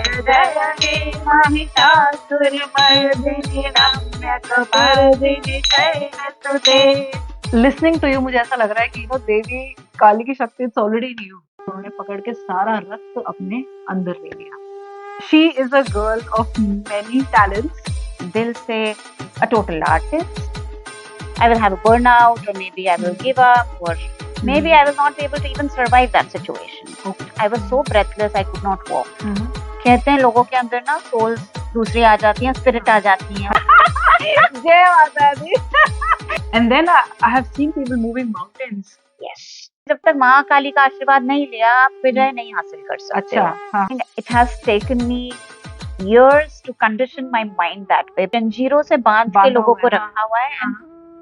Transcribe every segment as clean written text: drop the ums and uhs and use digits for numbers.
जय हे Mahishasuramardini रम्यकपर्दिनि शैलसुते। Listening to you मुझे ऐसा लग रहा है कि देवी काली की शक्ति इट्स ऑलरेडी इन यू। उन्होंने पकड़ के सारा रक्त अपने अंदर ले लिया। She is a girl of many talents. दिल से a total artist. I will have a burnout, or maybe I will give up, or maybe I will not be able to even survive that situation. Okay. I was so breathless, I could not walk. कहते हैं लोगों के अंदर ना souls दूसरी आ जाती हैं, spirit आ जाती हैं। जय माता दी। And then I have seen people moving mountains. Yes. जब तक माँ काली का आशीर्वाद नहीं लिया, आप विजय नहीं हासिल कर सकते। अच्छा, हाँ। It has taken me years to condition my mind that way. जंजीरों से बांध के लोगों को रखा हुआ है,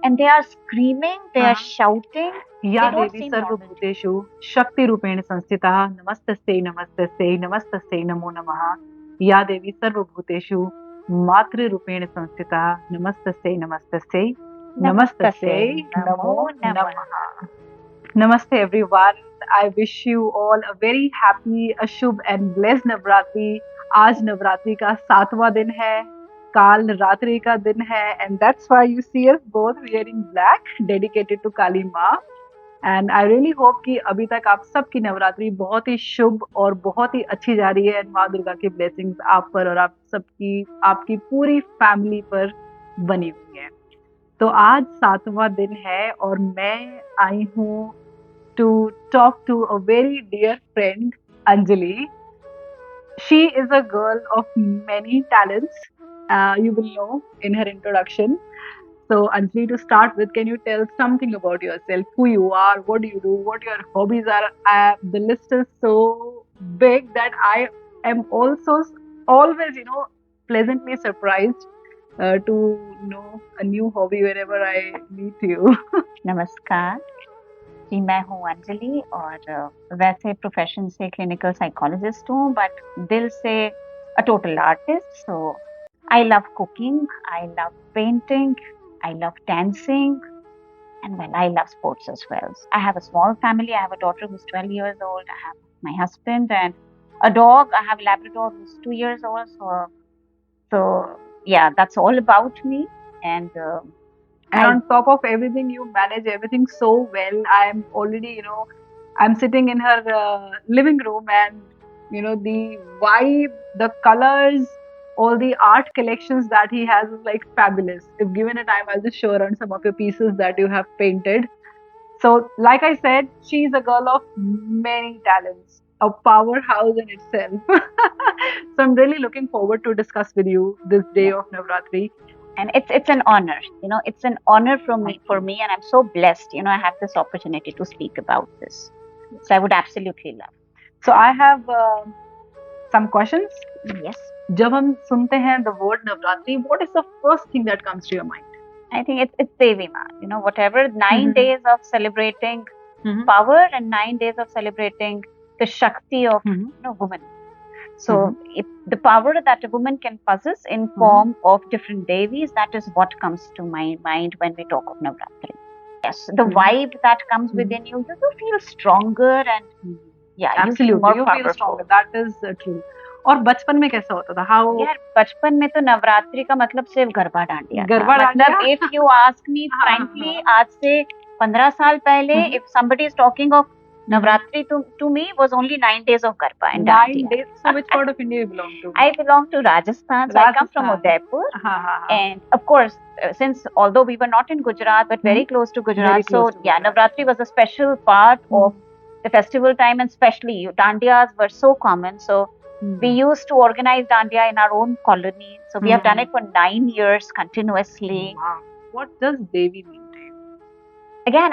and they are screaming, they are shouting. या देवी सर्वभूतेषु शक्ति रूपेण संस्थिता नमस्तस्यै नमस्तस्यै नमस्तस्यै नमो नमः। या देवी सर्वभूतेषु मातृ रूपेण संस्थिता नमस्तस्यै नमस्तस्यै नमस्तस्यै नमो नमः। Namaste everyone. I wish you all a very happy, Ashubh and blessed Navratri. आज नवरात्रि का 7वां दिन है, काल रात्रि का दिन है, and that's why you see us both wearing black, dedicated to काली माँ. And I really hope कि अभी तक आप सबकी नवरात्रि बहुत ही शुभ और बहुत ही अच्छी जा रही है, and माँ दुर्गा की blessings आप पर और आप सबकी आपकी पूरी फैमिली पर बनी हुई है। तो आज 7वां दिन है और मैं आई हूँ to talk to a very dear friend, Anjali. She is a girl of many talents. You will know in her introduction. So, Anjali, to start with, can you tell something about yourself? Who you are, what do you do, what your hobbies are? The list is so big that I am also always, pleasantly surprised to know a new hobby whenever I meet you. नमस्कार जी, मैं हूँ अंजलि और वैसे profession से clinical psychologist हूँ, but दिल से a total artist. So I love cooking, I love painting, I love dancing, and well, I love sports as well. I have a small family. I have a daughter who's 12 years old. I have my husband and a dog. I have a Labrador who's 2 years old. So yeah, that's all about me. And on top of everything, you manage everything so well. I'm already, I'm sitting in her living room, and the vibe, the colors, all the art collections that he has is like fabulous. If given a time, I'll just show around some of your pieces that you have painted. So, like I said, she's a girl of many talents, a powerhouse in itself. So I'm really looking forward to discuss with you this day of Navratri. And it's an honor, it's an honor for me, and I'm so blessed, I have this opportunity to speak about this. So I would absolutely love. So I have some questions. Yes. जब हम सुनते हैं the word Navratri, what is the first thing that comes to your mind? I think it's Devi Ma. Whatever 9 days of celebrating power and 9 days of celebrating the Shakti of woman. So the power that a woman can possess in form of different devis, that is what comes to my mind when we talk of Navratri. Yes, the vibe that comes within you, you feel stronger and absolutely, you feel stronger. That is true. और बचपन में कैसा होता था? यार बचपन में तो नवरात्रि का मतलब सिर्फ गरबा डांडिया था। मतलब if you ask me frankly, आज से 15 साल पहले if somebody is talking of Navratri to me was only 9 days of Garba and 9 days. So which part of India you belong to? I belong to Rajasthan. So I come from Udaipur. And of course, since although we were not in Gujarat but very close to Gujarat, Navratri was a special part of the festival time, and especially Dandiyas were so common. So we used to organize Dandiya in our own colony. So we have done it for 9 years continuously. Wow. What does Devi mean to you? Again,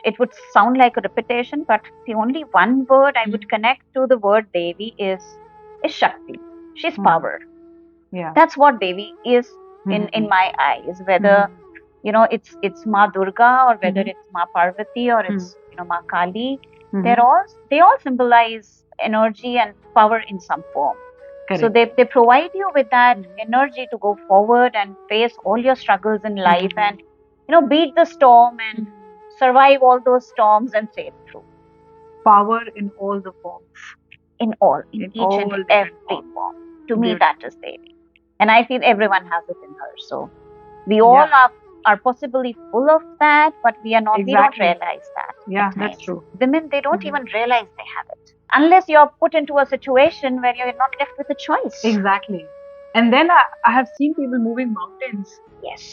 it would sound like a repetition, but the only one word I would connect to the word Devi is Shakti. She's power. Yeah. That's what Devi is in my eyes. Whether it's Ma Durga or whether it's Ma Parvati or it's Ma Kali, they all symbolize energy and power in some form. Correct. So they provide you with that energy to go forward and face all your struggles in life and beat the storm and survive all those storms and sail through. Power in all the forms. in all, in In each all and different every forms. form. To me, Beautiful. that is Devi. And I feel everyone has it in her. So we all Yeah. are possibly full of that, but we are not, we don't Exactly. realize that. Yeah, at that's times. true. Women, they don't Mhm. even realize they have it. Unless you're put into a situation where you're not left with a choice. Exactly. And then I have seen people moving mountains. Yes.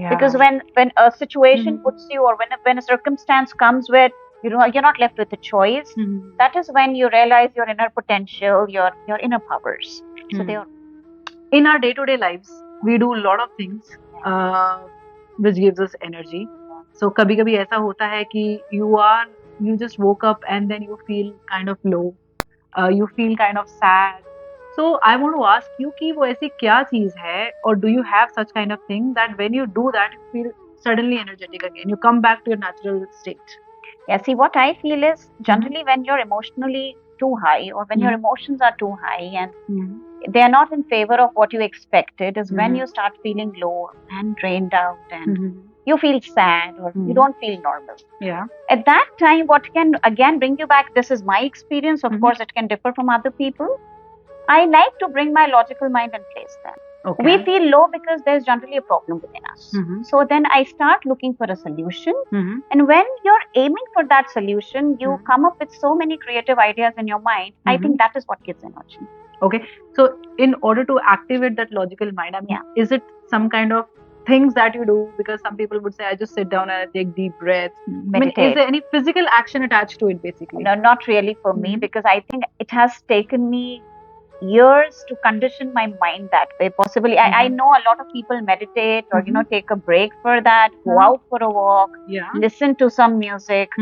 Yeah. Because when a situation Mhm. puts you, or when a circumstance comes where you're not left with a choice, Mhm. that is when you realize your inner potential, your inner powers. So Hmm. they are, In our day-to-day lives, we do a lot of things uh, which gives us energy. So कभी कभी ऐसा होता है कि you just woke up and then you feel kind of low, you feel kind of sad. So I want to ask you कि वो ऐसी क्या चीज है, or do you have such kind of thing that when you do that you feel suddenly energetic again, you come back to your natural state? yeah, see, what I feel is generally when you're emotionally too high, or when your emotions are too high and Mhm. they are not in favor of what you expected, is when Mhm. you start feeling low and drained out, and Mhm. you feel sad, or you Mhm. don't feel normal. Yeah. At that time, what can again bring you back, this is my experience, of Mhm. course it can differ from other people. I like to bring my logical mind in place then. Okay. We feel low because there's generally a problem within us. Mhm. So then I start looking for a solution. Mhm. And when you're aiming for that solution, you Mhm. come up with so many creative ideas in your mind. I think that is what gives energy. Okay. So in order to activate that logical mind, I mean, Yeah. is it some kind of things that you do? Because some people would say, I just sit down and I take deep breaths. I mean, is Meditate. there any physical action attached to it basically? No, not really for me, Mhm. because I think it has taken me years to condition my mind that way. Possibly, I know a lot of people meditate, or take a break for that, go out for a walk, Yeah. listen to some music.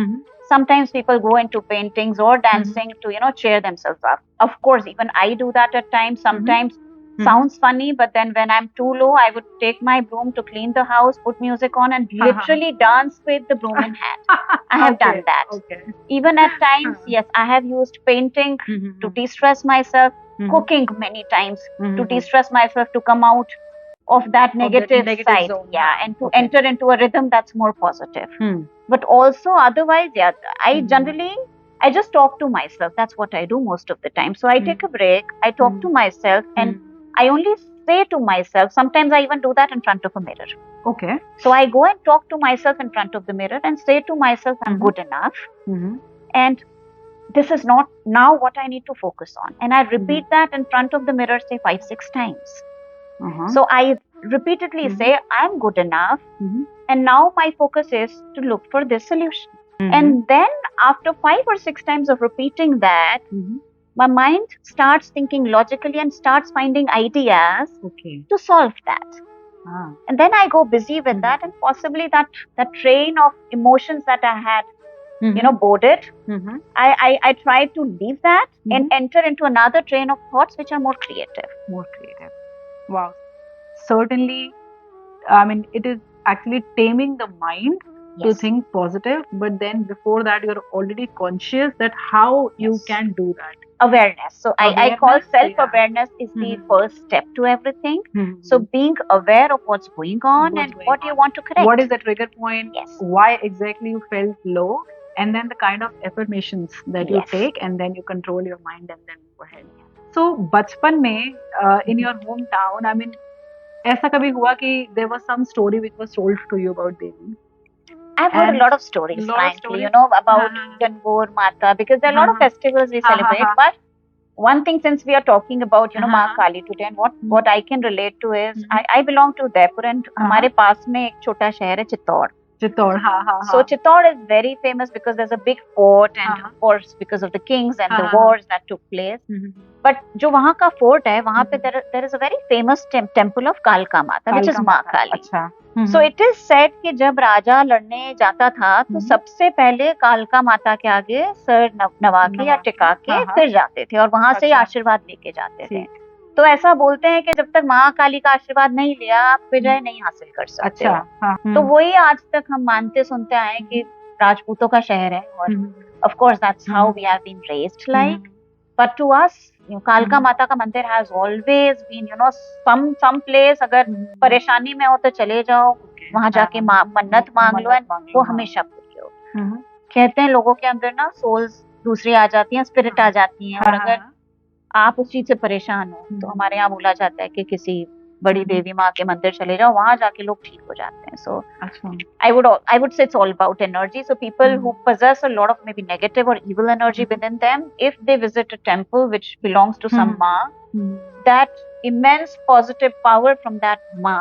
Sometimes people go into paintings or dancing to cheer themselves up. Of course, even I do that at times. Sometimes sounds funny, but then when I'm too low, I would take my broom to clean the house, put music on, and literally dance with the broom in hand. I have Okay. done that. Okay. Even at times, yes, I have used painting to de-stress myself, cooking many times to de-stress myself, to come out of that negative side, zone. and to Okay. enter into a rhythm that's more positive. Hmm. But also otherwise, yeah, I generally, I just talk to myself. That's what I do most of the time. So I take a break, I talk to myself, and I only say to myself, sometimes I even do that in front of a mirror. Okay. So I go and talk to myself in front of the mirror and say to myself, I'm good enough, and this is not now what I need to focus on. And I repeat that in front of the mirror, say 5-6 times. So I repeatedly say, I'm good enough, and now my focus is to look for this solution. And then after 5 or 6 times of repeating that, my mind starts thinking logically and starts finding ideas to solve that. And then I go busy with that, and possibly that train of emotions that I had boarded, I try to leave that and enter into another train of thoughts which are more creative. More creative. Wow. Certainly, I mean, it is actually taming the mind to Yes. think positive, but then before that, you're already conscious that how you Yes. can do that. Awareness. So I call Awareness, self-awareness is the first step to everything. So being aware of what's going on and what you want to correct. What is the trigger point? Yes. Why exactly you felt low? And then the kind of affirmations that you Yes. take, and then you control your mind and then go ahead. So बचपन में in your hometown, I mean, ऐसा कभी हुआ कि there was some story which was told to you about Devi? I've heard a lot of stories, frankly, about Gangaur Mata, because there are a lot of festivals we celebrate. But one thing, since we are talking about, Ma Kali today, and what I can relate to is, I belong to Udaipur, and हमारे पास में एक छोटा शहर है Chittor. Chittor, So Chittor is very famous because there's a big fort, and of course because of the kings and the wars that took place. But जो वहाँ का fort है, वहाँ पे there is a very famous temple of Kalka Mata, which is माँ काली. So it is said कि जब राजा लड़ने जाता था, तो सबसे पहले कालका माता के आगे सर नवा के या टिका के फिर जाते थे, और वहाँ से ही आशीर्वाद लेके जाते थे. तो ऐसा बोलते हैं कि जब तक महाकाली का आशीर्वाद नहीं लिया, आप विजय नहीं हासिल कर सकते हो. तो वही आज तक हम मानते सुनते आए कि राजपूतों का शहर है, और of course that's how we have been raised like. But to us, कालका माता का मंदिर has always been, some place. अगर परेशानी में हो तो चले जाओ, वहाँ जाके मन्नत मांग लो, and वो हमेशा पूरी हो. कहते हैं लोगों के अंदर ना souls दूसरी आ जाती हैं, स्पिरिट आ जाती हैं, और अगर आप उस चीज से परेशान हो तो हमारे यहाँ बोला जाता है कि किसी बड़ी देवी माँ के मंदिर चले जाओ, वहां जाके लोग ठीक हो जाते हैं. So अच्छा. I would say it's all about energy. So people who possess a lot of maybe negative or evil energy within them, if they visit a temple which belongs to some ma, that immense positive power from that ma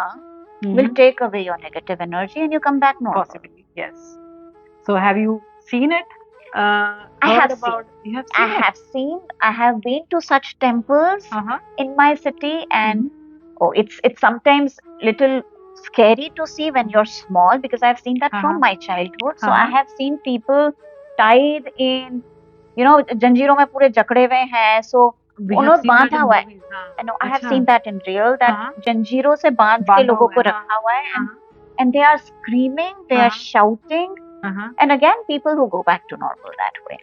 will take away your negative energy and you come back normal. Possibly, yes. So have you seen it? I have about seen. you have I seen it? have seen. I have been to such temples in my city, and it's sometimes little scary to see when you're small because I've seen that from my childhood. So I have seen people tied in, जंजीरों में पूरे जकड़े हुए हैं. So We have उन्होंने seen that बांधा in हुआ है. movies. हाँ. I know. I have अच्छा. seen that in real. That जंजीरों से बांध के बांधा लोगों हुआ को है, रखा हुआ है, and they are screaming, they are shouting, and again people who go back to normal that way.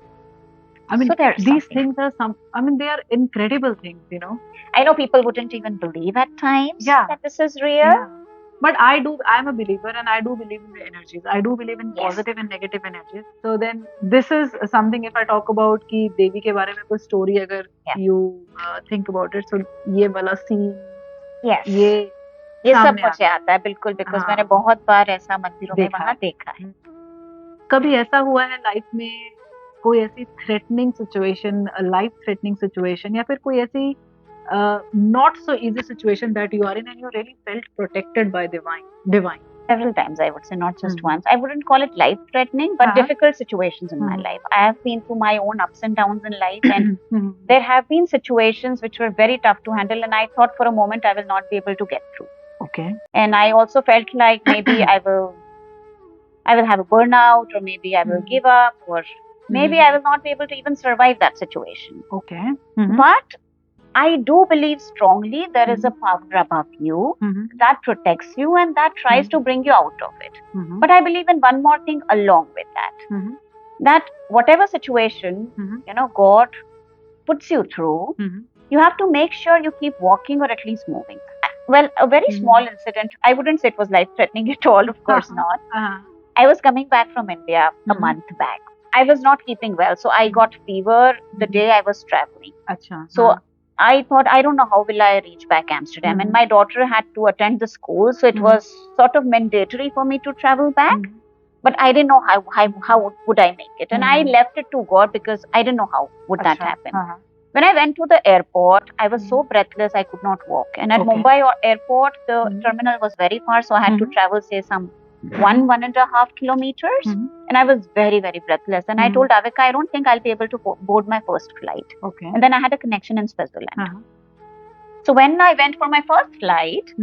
I mean, So there's these something. things are they are incredible things, I know people wouldn't even believe at times that this is real. Yeah. But I'm a believer and I do believe in the energies. I do believe in positive and negative energies. So then this is something, if I talk about कि देवी के बारे में कोई story अगर you think about it, so ये वाला scene, Yes. ये सब सामने मुझे आता है बिल्कुल, because मैंने बहुत बार ऐसा मंदिरों में वहाँ देखा है. कभी ऐसा हुआ है लाइफ में कोई ऐसी threatening situation, life threatening situation, या फिर कोई ऐसी not so easy situation that you are in and you really felt protected by divine? Several times, I would say, not just once. I wouldn't call it life threatening, but difficult situations in my life. I have been through my own ups and downs in life, and there have been situations which were very tough to handle, and I thought for a moment I will not be able to get through. Okay. And I also felt like maybe I will have a burnout, or maybe I will give up, or maybe I will not be able to even survive that situation. Okay. But I do believe strongly there is a power above you that protects you and that tries to bring you out of it. But I believe in one more thing along with that. That whatever situation, God puts you through, you have to make sure you keep walking or at least moving. Well, a very small incident, I wouldn't say it was life-threatening at all, of course not. I was coming back from India a month back. I was not keeping well, so I got fever the day I was traveling. So I thought, I don't know how will I reach back Amsterdam, and my daughter had to attend the school, so it was sort of mandatory for me to travel back. But I didn't know how would I make it, and I left it to God because I didn't know how would that happen. When I went to the airport, I was so breathless I could not walk. And at Mumbai airport, the terminal was very far, so I had to travel, say, some 1.5 kilometers. And I was very, very breathless. And I told Avika, I don't think I'll be able to board my first flight. And then I had a connection in Switzerland. So when I went for my first flight,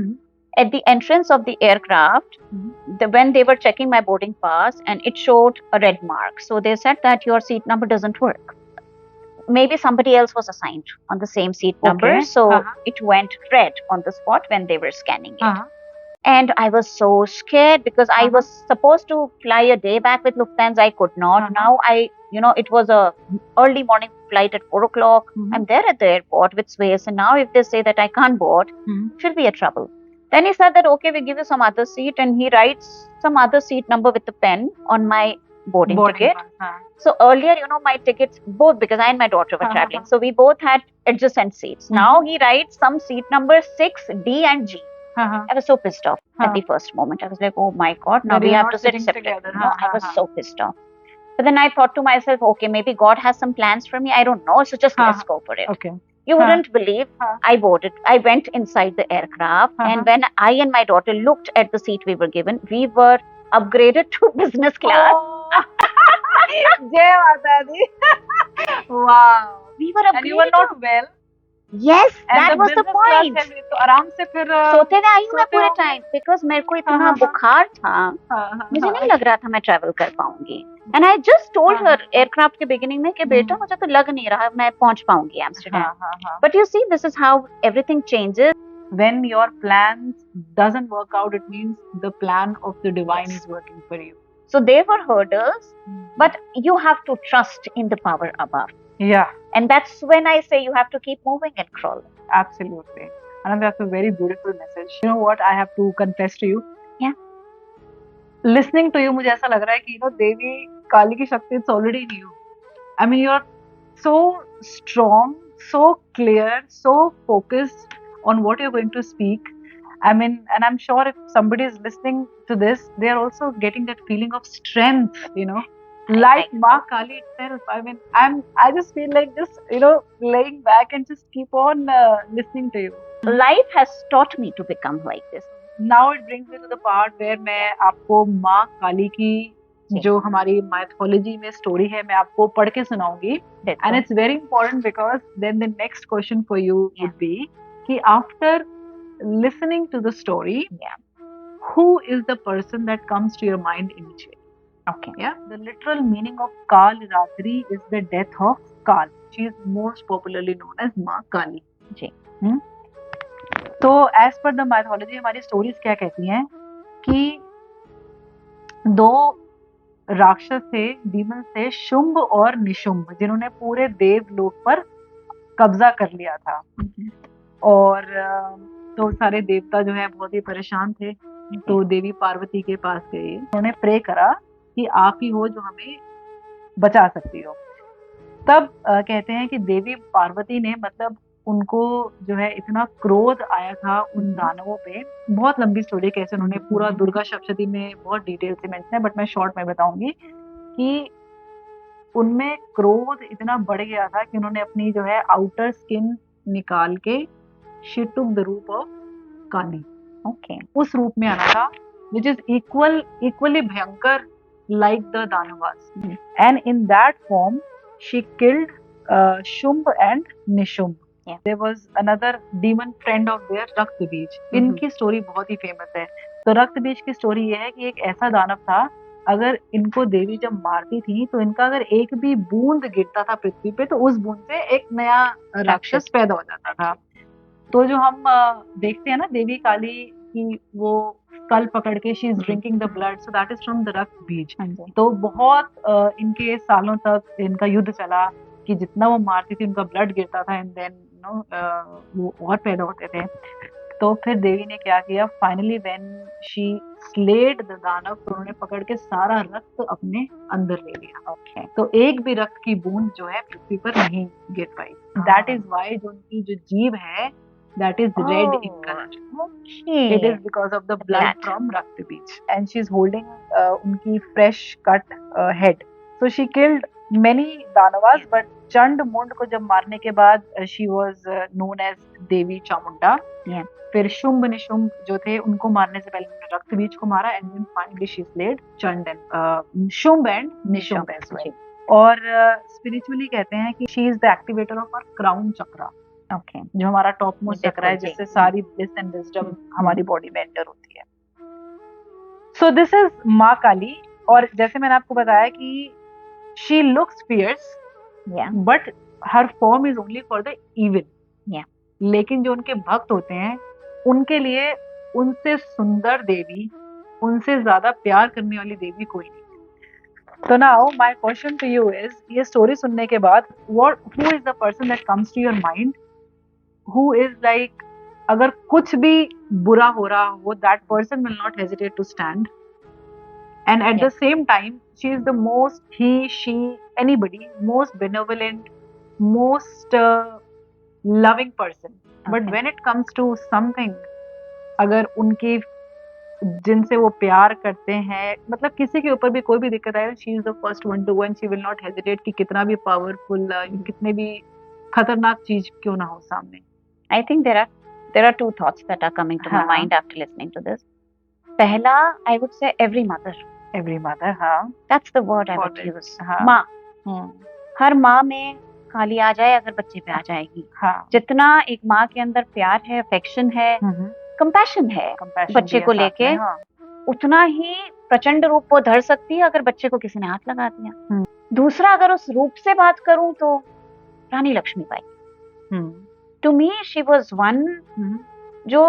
at the entrance of the aircraft, when they were checking my boarding pass, and it showed a red mark. So they said that your seat number doesn't work. Maybe somebody else was assigned on the same seat number. So it went red on the spot when they were scanning it. And I was so scared because I was supposed to fly a day back with Lufthansa. I could not. Now it was a early morning flight at 4 o'clock. I'm there at the airport with Swiss. And now if they say that I can't board, it will be a trouble. Then he said that, okay, we give you some other seat. And he writes some other seat number with a pen on my boarding ticket. So earlier, my tickets, both, because I and my daughter were traveling. So we both had adjacent seats. Now he writes some seat number 6, D and G. I was so pissed off at the first moment. I was like, oh my God, now we have to sit separately. No, I was so pissed off. But then I thought to myself, okay, maybe God has some plans for me. I don't know. So just let's go for it. Okay. You wouldn't believe, I boarded. I went inside the aircraft. And when I and my daughter looked at the seat we were given, we were upgraded to business class. Jai Mata Di. Wow. We were upgraded. And you were not well. Yes, that was the point. तो आराम से फिर सोते हुए आई हूँ मैं पूरे time, because मेरे को इतना बुखार था, मुझे नहीं लग रहा था मैं ट्रैवल कर पाऊंगी. And I just told her aircraft के beginning में कि बेटा मुझे तो लग नहीं रहा मैं पहुंच पाऊंगी Amsterdam. But you see, this is how everything changes. When your plans doesn't work out, it means the plan of the divine is working for you. So they were hurdles, but you have to trust in the power above. Yeah. And that's when I say you have to keep moving and crawling. Absolutely. And that's a very beautiful message. You know what? I have to confess to you. Yeah. Listening to you, मुझे ऐसा लग रहा है कि देवी काली की शक्ति it's already in you. I mean, you're so strong, so clear, so focused on what you're going to speak. I mean, and I'm sure if somebody is listening to this, they are also getting that feeling of strength, like I Ma know. Kali itself. I mean, I just feel like just, laying back and just keep on listening to you. Life has taught me to become like this. Now it brings me to the part where मैं आपको माँ काली की जी। जो हमारी mythology में story है मैं आपको पढ़ के सुनाऊंगी. बिल्कुल। And it's very important because then the next question for you Yeah. would be कि after listening to the story, Yeah. who is the person that comes to your mind initially? Okay. Yeah, the literal meaning of Kalratri is the death of Kal. She is most popularly known as माँ काली. जी। तो as per the mythology हमारी stories क्या कहती हैं कि दो राक्षस थे, डीमंस थे, शुंभ और निशुंभ, जिन्होंने पूरे देवलोक पर कब्जा कर लिया था. और तो सारे देवता जो है बहुत ही परेशान थे. तो देवी पार्वती के पास गए, उन्होंने प्रे करा कि आप ही हो जो हमें बचा सकती हो. तब कहते हैं कि देवी पार्वती ने मतलब उनको जो है इतना क्रोध आया था उन दानवों पे. बहुत लंबी स्टोरी कैसे उन्होंने पूरा दुर्गा सप्तशती में बहुत डिटेल से मेंशन है, बट मैं शॉर्ट में बताऊंगी कि उनमें क्रोध इतना बढ़ गया था कि उन्होंने अपनी जो है आउटर स्किन निकाल के शी टुक द रूप ऑफ काली. ओके. उस रूप में आना था विच इज इक्वली भयंकर like the Danavas. And in that form, she killed Shumb and Nishumb. Yeah. There was another demon friend of theirs, Raktabeej. इनकी स्टोरी बहुत ही फेमस है. तो रक्तबीज की स्टोरी ये है कि एक ऐसा दानव था, अगर इनको देवी जब मारती थी तो इनका अगर एक भी बूंद गिरता था पृथ्वी पे तो उस बूंद से एक नया राक्षस पैदा हो जाता था. तो जो हम देखते हैं ना देवी काली की वो कल पकड़ के she is drinking the blood, so that is from the रक्त बीज. तो बहुत इनके सालों तक इनका युद्ध चला कि जितना वो मारती थी उनका ब्लड गिरता था एंड देन वो और पैदा होते थे. तो फिर देवी ने क्या किया, finally when she slayed the दानव, उन्होंने पकड़ के सारा रक्त अपने अंदर ले लिया. Okay. तो एक भी रक्त की बूंद जो है पृथ्वी पर नहीं गिर पाई. दैट इज वाई जो उनकी जो जीभ है that is red in color. Okay. It is because of the blood from Raktbij. And she's holding unki fresh cut head. So she killed many Danavas, but Chand Mund को जब मारने के बाद she was known as Devi Chamunda. Yeah. फिर शुंभ निशुंभ जो थे उनको मारने से पहले उन्होंने रक्तबीज को मारा and then finally she slayed Chand and Shumbh and Nishumbh as well. और spiritually कहते हैं कि she is the activator of our crown chakra. Okay. जो हमारा टॉप मोस्ट चक्र है जिससे सारी ब्लिस एंड विजडम हमारी बॉडी में एंटर होती है. सो दिस इज माँ काली. और जैसे मैंने आपको बताया कि she looks fierce but her form is only for the evil. लेकिन जो उनके भक्त होते हैं उनके लिए उनसे सुंदर देवी, उनसे ज्यादा प्यार करने वाली देवी कोई नहीं. तो now my question to you is, ये स्टोरी सुनने के बाद who is the person that comes to your mind, who is like अगर कुछ भी बुरा हो रहा हो, that person will not hesitate to stand, and at the same time she is the most, he, she, anybody, most benevolent, most loving person. But when it comes to something, अगर उनकी जिनसे वो प्यार करते हैं, मतलब किसी के ऊपर भी कोई भी दिक्कत आए, she is the first one to go and she will not hesitate कि कितना भी powerful, कितने भी खतरनाक चीज क्यों ना हो सामने. I think there are two thoughts that are coming to my mind after listening to this. Pehla, I would say every mother. Every mother, हाँ. That's the word I would use. हाँ. माँ. हर माँ में काली आ जाए अगर बच्चे पे आ जाएगी. हाँ. जितना एक माँ के अंदर प्यार है, अफेक्शन है, कंपैशन है बच्चे को लेके, उतना ही प्रचंड रूप वो धर सकती है अगर बच्चे को किसी ने हाथ लगा दिया. दूसरा, अगर उस रूप से बात करूं तो रानी Lakshmibai. To me, she was one जो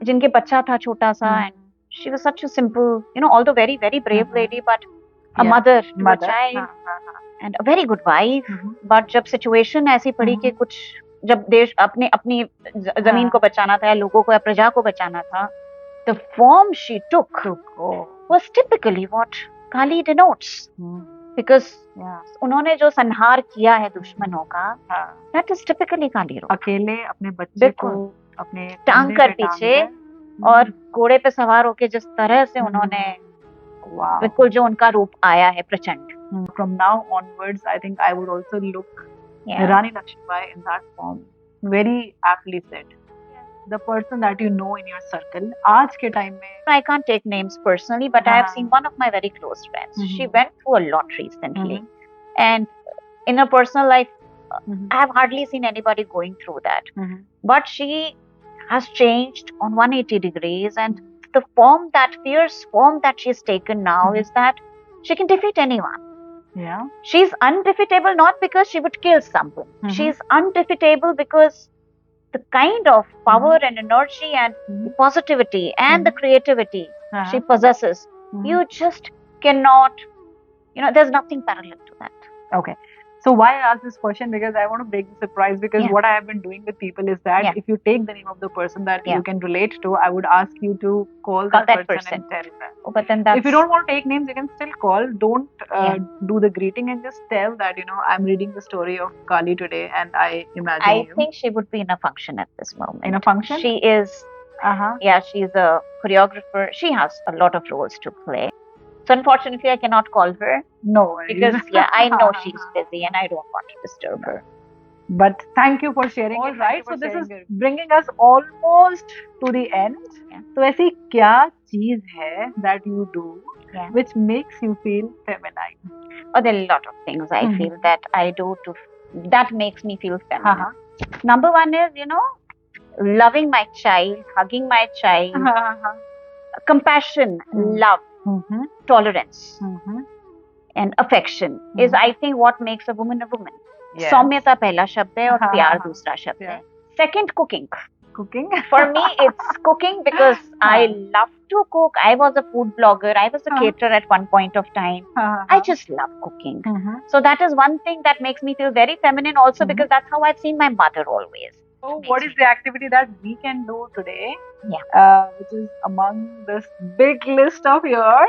जिनके बच्चा था छोटा सा, and she was such a simple, although very very brave lady, but a mother to a child, and a very good wife. But जब situation ऐसी पड़ी कि कुछ जब देश अपनी जमीन को बचाना था या लोगों को या प्रजा को बचाना था, the form she took was typically what Kali denotes. because Yeah. उन्होंने जो संहार किया है दुश्मनों का, हाँ, that is typically काली रूप। अकेले अपने बच्चे को बिल्कुल। अपने टांग कंधे कर पे टांग पीछे कर और घोड़े पे सवार होके जिस तरह से उन्होंने wow. बिल्कुल जो उनका रूप आया है प्रचंड। From now onwards, I think I would also look Yeah. Rani Lakshmibai in that form. Very aptly said. The person that you know in your circle, आज के time में I can't take names personally, but I have seen one of my very close friends. She went through a lot recently, and in her personal life, I have hardly seen anybody going through that. But she has changed on 180 degrees, and the form, that fierce form that she's taken now, is that she can defeat anyone. yeah, She's undefeatable not because she would kill someone. She's undefeatable because the kind of power and energy and the positivity and the creativity she possesses, you just cannot, there's nothing parallel to that. Okay. So why I ask this question? Because I want to break the surprise, because Yeah. what I have been doing with people is that Yeah. if you take the name of the person that Yeah. you can relate to, I would ask you to call that person and tell them. Oh, but then that's... If you don't want to take names, you can still call. Don't do the greeting and just tell that, I'm reading the story of Kali today and I imagine you. I think she would be in a function at this moment. In a function? She is, yeah, she's a choreographer. She has a lot of roles to play. So unfortunately, I cannot call her. No worries. Because, yeah, I know she's busy and I don't want to disturb her. But thank you for sharing. All it. right, So this is bringing us almost to the end. Yeah. So ऐसी क्या चीज है that you do which makes you feel feminine? Oh, there are a lot of things I feel that I do that makes me feel feminine. Number one is, loving my child, hugging my child, compassion, love, tolerance, and affection is, I think, what makes a woman a woman. Yes. सौम्यता पहला शब्द है और प्यार दूसरा शब्द है. Second, cooking. Cooking? For me, it's cooking because I love to cook. I was a food blogger. I was a caterer at one point of time. I just love cooking. So that is one thing that makes me feel very feminine also, because that's how I've seen my mother always. So what is the activity that we can do today? Yeah. Which is among this big list of yours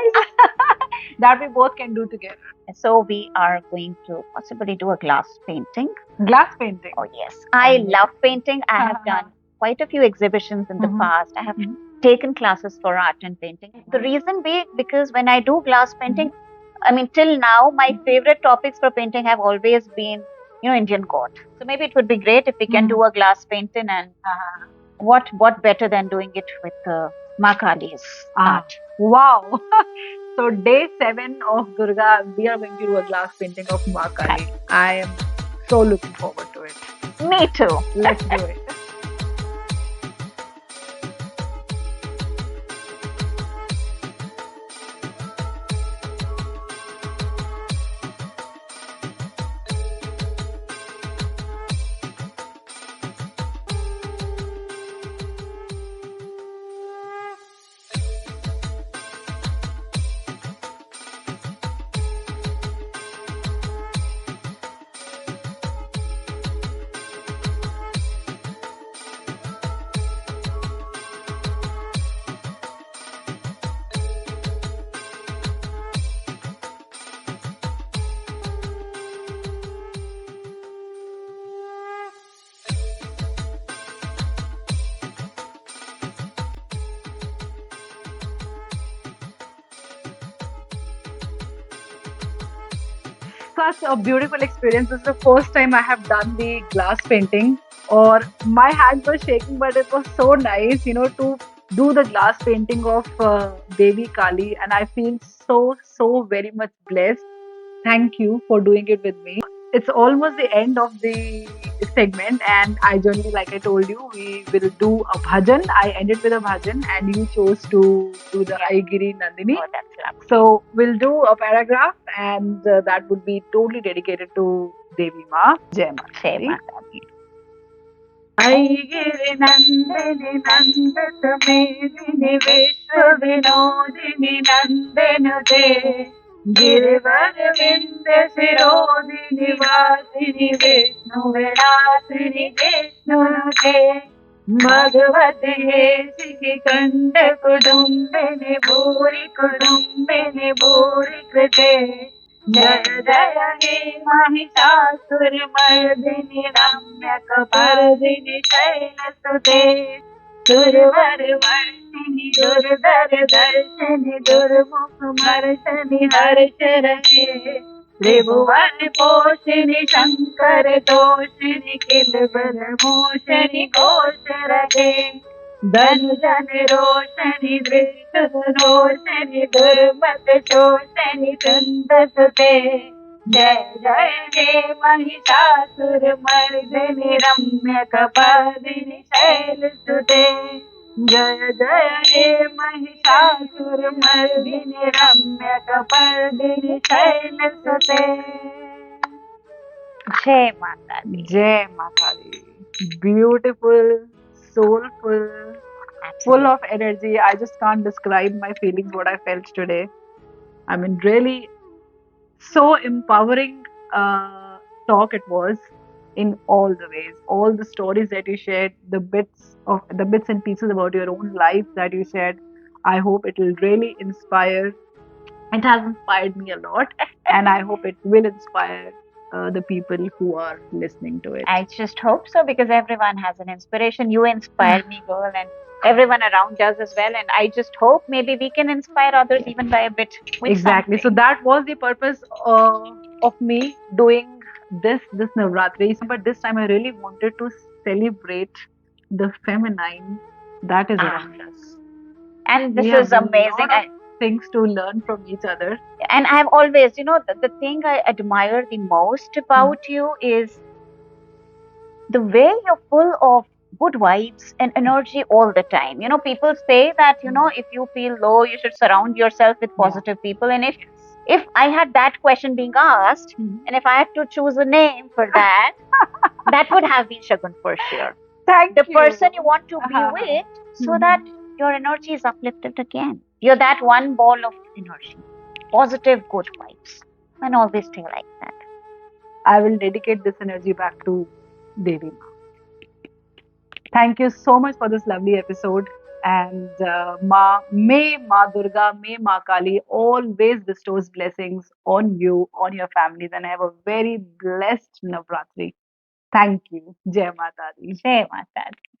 that we both can do together. So we are going to possibly do a glass painting. Glass painting? Oh yes. I love painting. I have done quite a few exhibitions in the past. I have taken classes for art and painting. The reason being, because when I do glass painting, I mean, till now, my favorite topics for painting have always been, Indian God. So maybe it would be great if we can do a glass painting, and what better than doing it with Ma Kali's art. Wow. So day 7 of Durga, we are going to do a glass painting of Ma Kali. I am so looking forward to it. Me too. Let's do it. Such a beautiful experience. This is the first time I have done the glass painting, or my hands were shaking, but it was so nice, to do the glass painting of Devi Kali, and I feel so very much blessed. Thank you for doing it with me. It's almost the end of the segment, and I generally, like I told you, we will do a bhajan. I ended with a bhajan, and you chose to do the Aigiri Nandini. Oh, that's lovely. So we'll do a paragraph, and that would be totally dedicated to Devi Ma. Jai Mata Di. Aigiri Nandini Nandita Medini Vishwa Vinodini Nandanude Girivar Vindya Sirodini Vasini Vishnu Vilasini Vishnunude Bhagavati Hesiki Kanda Kudumbini Bhuri Krite जय जय हे महिषासुरमर्दिनि रम्यकपर्दिनि शैलसुते सुरवरवर्षिणि दुर्धर दर्शनि दुर्मुखमर्शनि हर्षरते त्रिभुवन पोषिणि शङ्कर तोषिणि किलबलमोषिणि घोषरते धनुजन रोशनि दृष्टरोशनि दुर्मत शोषनि सुन्दसुते जय जय हे महिषासुरमर्दिनि रम्यकपर्दिनि शैलसुते जय जय हे महिषासुरमर्दिनि रम्यकपर्दिनि शैलसुते जय माता दी। जय माता दी। Beautiful, soulful, full of energy. I just can't describe my feelings, what I felt today. I mean, really, so empowering talk it was in all the ways. All the stories that you shared, the bits and pieces about your own life that you shared. I hope it will really inspire. It has inspired me a lot, and I hope it will inspire the people who are listening to it. I just hope so, because everyone has an inspiration. You inspire me, girl, and everyone around us as well. And I just hope maybe we can inspire others even by a bit. Exactly. So that was the purpose of me doing this Navratri. But this time I really wanted to celebrate the feminine that is around us. And this We have is amazing. A lot of things to learn from each other. And I've always, the thing I admire the most about you is the way you're full of good vibes and energy all the time. People say that, if you feel low, you should surround yourself with positive people. And if I had that question being asked, and if I had to choose a name for that, that would have been Shagun for sure. Thank the you. person you want to be with, so that your energy is uplifted again. You're that one ball of energy, positive, good vibes, and always stay like that. I will dedicate this energy back to Devi. Thank you so much for this lovely episode. And may Ma Durga, may Ma Kali always bestows blessings on you, on your families, and have a very blessed Navratri. Thank you. Jai Mata Di. Jai Mata Di.